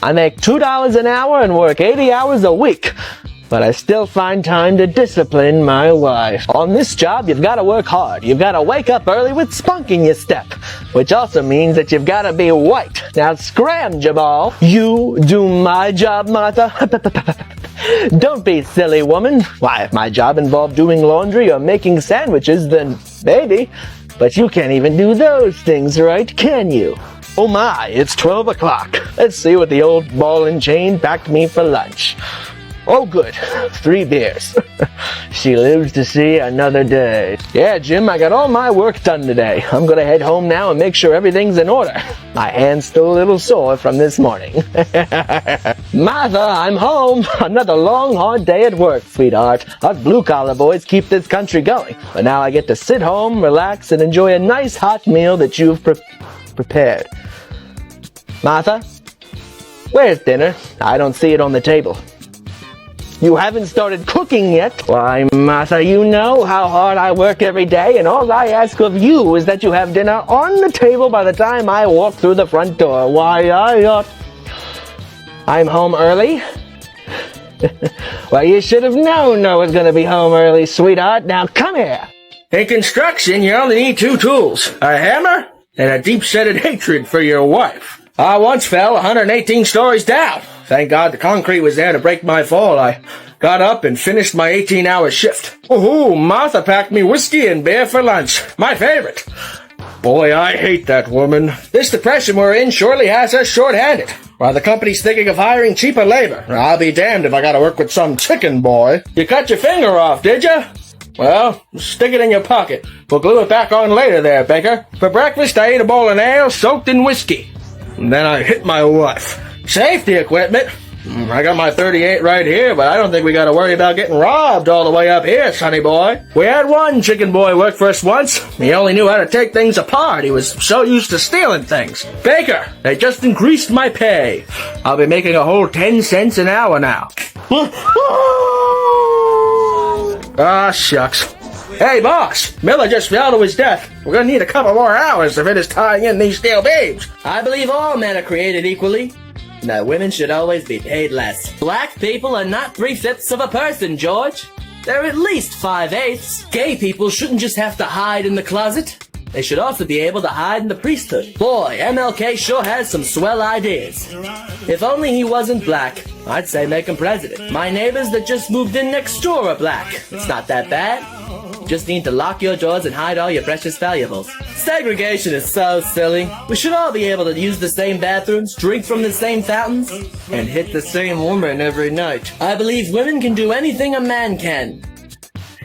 I make $2 an hour and work 80 hours a week, but I still find time to discipline my wife. On this job, you've got to work hard. You've got to wake up early with spunk in your step, which also means that you've got to be white. Now scram, Jamal. You do my job, Martha. Don't be silly, woman. Why, if my job involved doing laundry or making sandwiches, then maybe. But you can't even do those things, right? Can you? Oh my, it's 12 o'clock. Let's see what the old ball and chain packed me for lunch. Oh good, 3 beers. She lives to see another day. Yeah, Jim, I got all my work done today. I'm gonna head home now and make sure everything's in order. My hand's still a little sore from this morning. Martha, I'm home. Another long, hard day at work, sweetheart. Us blue-collar boys keep this country going. But now I get to sit home, relax, and enjoy a nice hot meal that you've prepared. Martha, where's dinner? I don't see it on the table. You haven't started cooking yet. Why, Martha, you know how hard I work every day, and all I ask of you is that you have dinner on the table by the time I walk through the front door. Why, I'm home early? Well, you should have known I was going to be home early, sweetheart. Now, come here. In construction, you only need 2 tools, a hammer and a deep-seated hatred for your wife. I once fell 118 stories down. Thank God the concrete was there to break my fall. I got up and finished my 18-hour shift. Ooh, Martha packed me whiskey and beer for lunch. My favorite. Boy, I hate that woman. This depression we're in surely has us short-handed. While the company's thinking of hiring cheaper labor, I'll be damned if I gotta work with some chicken boy. You cut your finger off, did you? Well, stick it in your pocket. We'll glue it back on later there, Baker. For breakfast, I ate a bowl of ale soaked in whiskey. And then I hit my wife. Safety equipment? I got my 38 right here, but I don't think we gotta worry about getting robbed all the way up here, sonny boy. We had one chicken boy work for us once. He only knew how to take things apart. He was so used to stealing things. Baker, they just increased my pay. I'll be making a whole 10 cents an hour now. Ah, shucks. Hey, boss, Miller just fell to his death. We're gonna need a couple more hours to finish tying in these steel beams. I believe all men are created equally, and that women should always be paid less. Black people are not 3/5 of a person, George. They're at least 5/8. Gay people shouldn't just have to hide in the closet. They should also be able to hide in the priesthood. Boy, MLK sure has some swell ideas. If only he wasn't black, I'd say make him president. My neighbors that just moved in next door are black. It's not that bad. Just need to lock your doors and hide all your precious valuables. Segregation is so silly. We should all be able to use the same bathrooms, drink from the same fountains, and hit the same woman every night. I believe women can do anything a man can.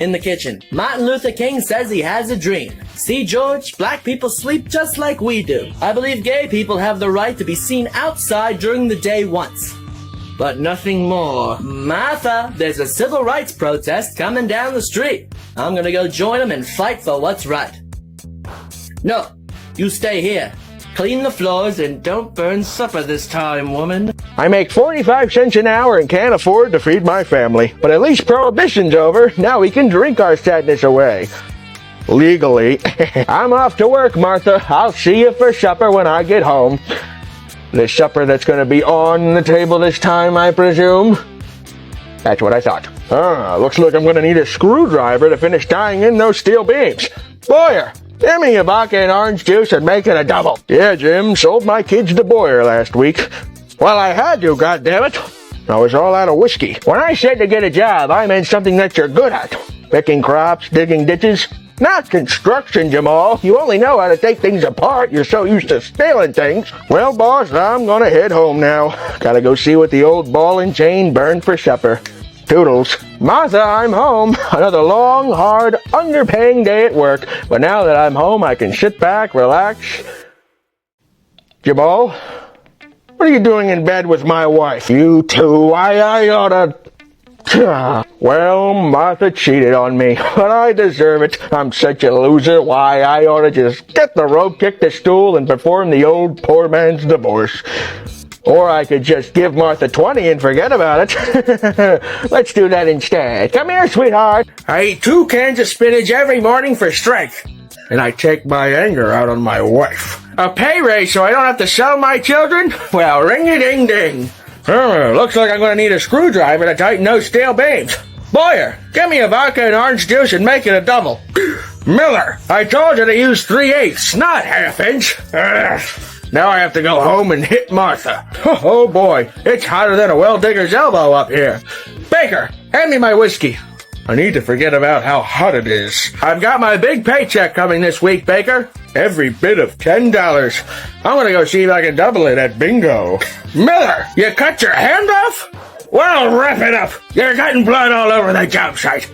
In the kitchen. Martin Luther King says he has a dream. See, George, black people sleep just like we do. I believe gay people have the right to be seen outside during the day once, but nothing more. Martha, there's a civil rights protest coming down the street. I'm gonna go join them and fight for what's right. No, you stay here. Clean the floors and don't burn supper this time, woman. I make 45 cents an hour and can't afford to feed my family. But at least Prohibition's over. Now we can drink our sadness away. Legally. I'm off to work, Martha. I'll see you for supper when I get home. The supper that's going to be on the table this time, I presume? That's what I thought. Looks like I'm going to need a screwdriver to finish tying in those steel beams. Boyer, give me a vodka and orange juice and make it a double. Yeah, Jim, sold my kids to Boyer last week. Well, I had to, goddammit. I was all out of whiskey. When I said to get a job, I meant something that you're good at. Picking crops, digging ditches. Not construction, Jamal. You only know how to take things apart. You're so used to stealing things. Well, boss, I'm gonna head home now. Gotta go see what the old ball and chain burned for supper. Toodles. Martha, I'm home. Another long, hard, underpaying day at work. But now that I'm home, I can sit back, relax. Jamal, what are you doing in bed with my wife? You too. I oughta... Well, Martha cheated on me, but I deserve it. I'm such a loser. Why, I ought to just get the rope, kick the stool, and perform the old poor man's divorce. Or I could just give Martha 20 and forget about it. Let's do that instead. Come here, sweetheart. I eat 2 cans of spinach every morning for strength, and I take my anger out on my wife. A pay raise so I don't have to sell my children? Well, ring-a-ding-ding. Looks like I'm gonna need a screwdriver to tighten those steel beams. Boyer, give me a vodka and orange juice and make it a double. Miller, I told you to use 3/8, not half-inch. Now I have to go home and hit Martha. Oh boy, it's hotter than a well-digger's elbow up here. Baker, hand me my whiskey. I need to forget about how hot it is. I've got my big paycheck coming this week, Baker. Every bit of $10. I'm gonna go see if I can double it at bingo. Miller, you cut your hand off? Well, wrap it up. You're getting blood all over the job site.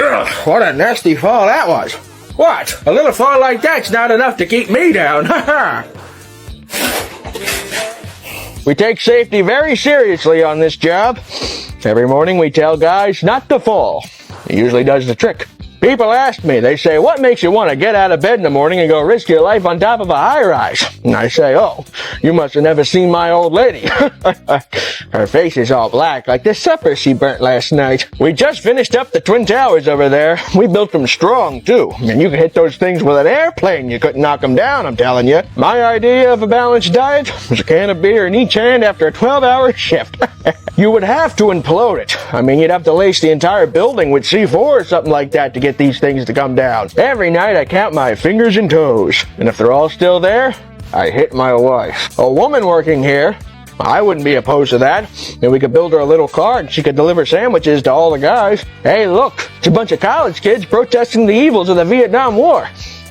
Ugh, what a nasty fall that was. What? A little fall like that's not enough to keep me down. We take safety very seriously on this job. Every morning we tell guys not to fall. It usually does the trick. People ask me, they say, what makes you want to get out of bed in the morning and go risk your life on top of a high-rise? And I say, oh, you must have never seen my old lady. Her face is all black, like the supper she burnt last night. We just finished up the Twin Towers over there. We built them strong, too. And you could hit those things with an airplane. You couldn't knock them down, I'm telling you. My idea of a balanced diet was a can of beer in each hand after a 12-hour shift. You would have to implode it. I mean, you'd have to lace the entire building with C4 or something like that to get these things to come down. Every night I count my fingers and toes, and if they're all still there, I hit my wife. A woman working here, I wouldn't be opposed to that. And we could build her a little car and she could deliver sandwiches to all the guys. Hey, look, it's a bunch of college kids protesting the evils of the Vietnam War.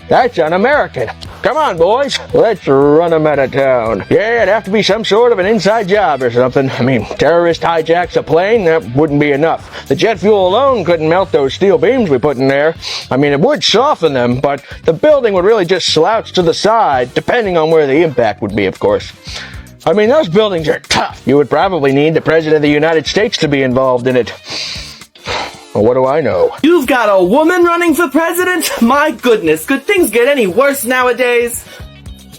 That's un-American. Come on, boys. Let's run them out of town. Yeah, it'd have to be some sort of an inside job or something. I mean, terrorist hijacks a plane, that wouldn't be enough. The jet fuel alone couldn't melt those steel beams we put in there. I mean, it would soften them, but the building would really just slouch to the side, depending on where the impact would be, of course. I mean, those buildings are tough. You would probably need the President of the United States to be involved in it. Well, what do I know? You've got a woman running for president? My goodness, could things get any worse nowadays?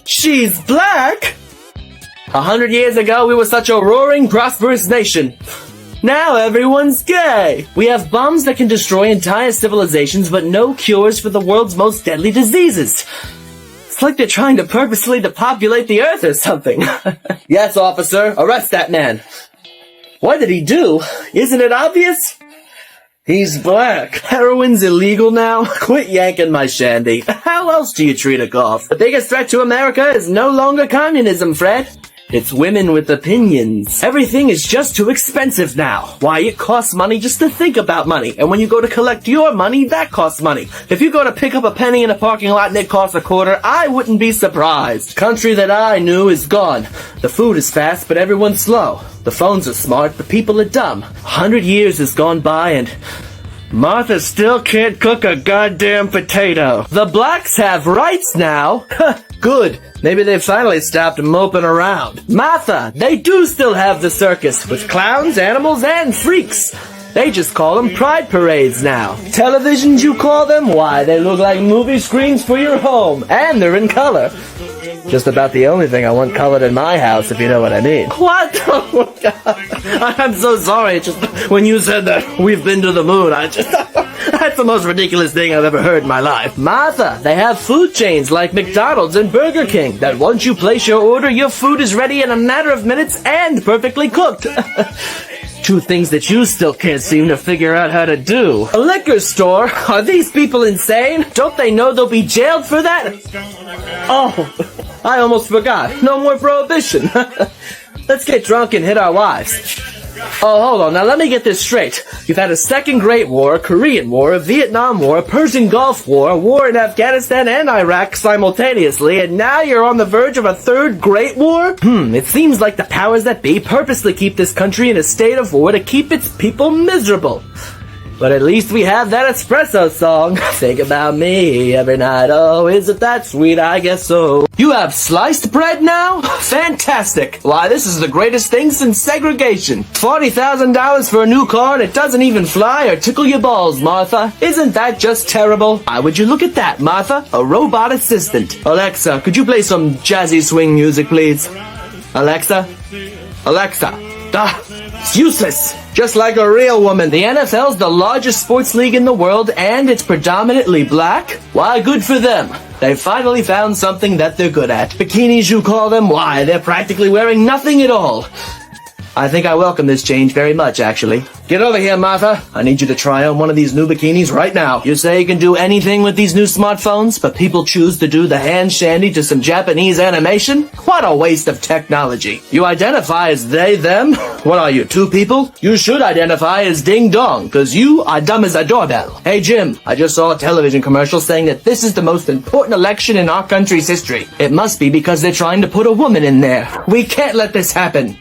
She's black? 100 years ago, we were such a roaring, prosperous nation. Now everyone's gay. We have bombs that can destroy entire civilizations, but no cures for the world's most deadly diseases. It's like they're trying to purposely depopulate the earth or something. Yes, officer, arrest that man. What did he do? Isn't it obvious? He's black. Heroin's illegal now? Quit yanking my shandy. How else do you treat a cough? The biggest threat to America is no longer communism, Fred. It's women with opinions. Everything is just too expensive now. Why, it costs money just to think about money. And when you go to collect your money, that costs money. If you go to pick up a penny in a parking lot and it costs a quarter, I wouldn't be surprised. Country that I knew is gone. The food is fast, but everyone's slow. The phones are smart, but people are dumb. 100 years has gone by and Martha still can't cook a goddamn potato. The blacks have rights now. Good. Maybe they finally stopped moping around. Martha, they do still have the circus, with clowns, animals, and freaks. They just call them pride parades now. Televisions, you call them? Why, they look like movie screens for your home. And they're in color. Just about the only thing I want colored in my house, if you know what I mean. What? Oh, God. I'm so sorry. Just when you said that we've been to the moon, that's the most ridiculous thing I've ever heard in my life. Martha, they have food chains like McDonald's and Burger King that once you place your order, your food is ready in a matter of minutes and perfectly cooked. Two things that you still can't seem to figure out how to do. A liquor store? Are these people insane? Don't they know they'll be jailed for that? Oh, I almost forgot. No more prohibition. Let's get drunk and hit our wives. Oh, hold on. Now let me get this straight. You've had a second Great War, a Korean War, a Vietnam War, a Persian Gulf War, a war in Afghanistan and Iraq simultaneously, and now you're on the verge of a third Great War? It seems like the powers that be purposely keep this country in a state of war to keep its people miserable. But at least we have that espresso song. Think about me every night. Oh, is it that sweet? I guess so. You have sliced bread now? Fantastic. Why, this is the greatest thing since segregation. $40,000 for a new car and it doesn't even fly or tickle your balls, Martha. Isn't that just terrible? Why would you look at that, Martha? A robot assistant. Alexa, could you play some jazzy swing music, please? Alexa? Alexa, It's useless. Just like a real woman. The NFL's the largest sports league in the world, and it's predominantly black. Why, good for them. They finally found something that they're good at. Bikinis, you call them? Why, they're practically wearing nothing at all. I think I welcome this change very much, actually. Get over here, Martha. I need you to try on one of these new bikinis right now. You say you can do anything with these new smartphones, but people choose to do the hand shandy to some Japanese animation? What a waste of technology. You identify as they, them? What are you, two people? You should identify as ding dong, cause you are dumb as a doorbell. Hey Jim, I just saw a television commercial saying that this is the most important election in our country's history. It must be because they're trying to put a woman in there. We can't let this happen.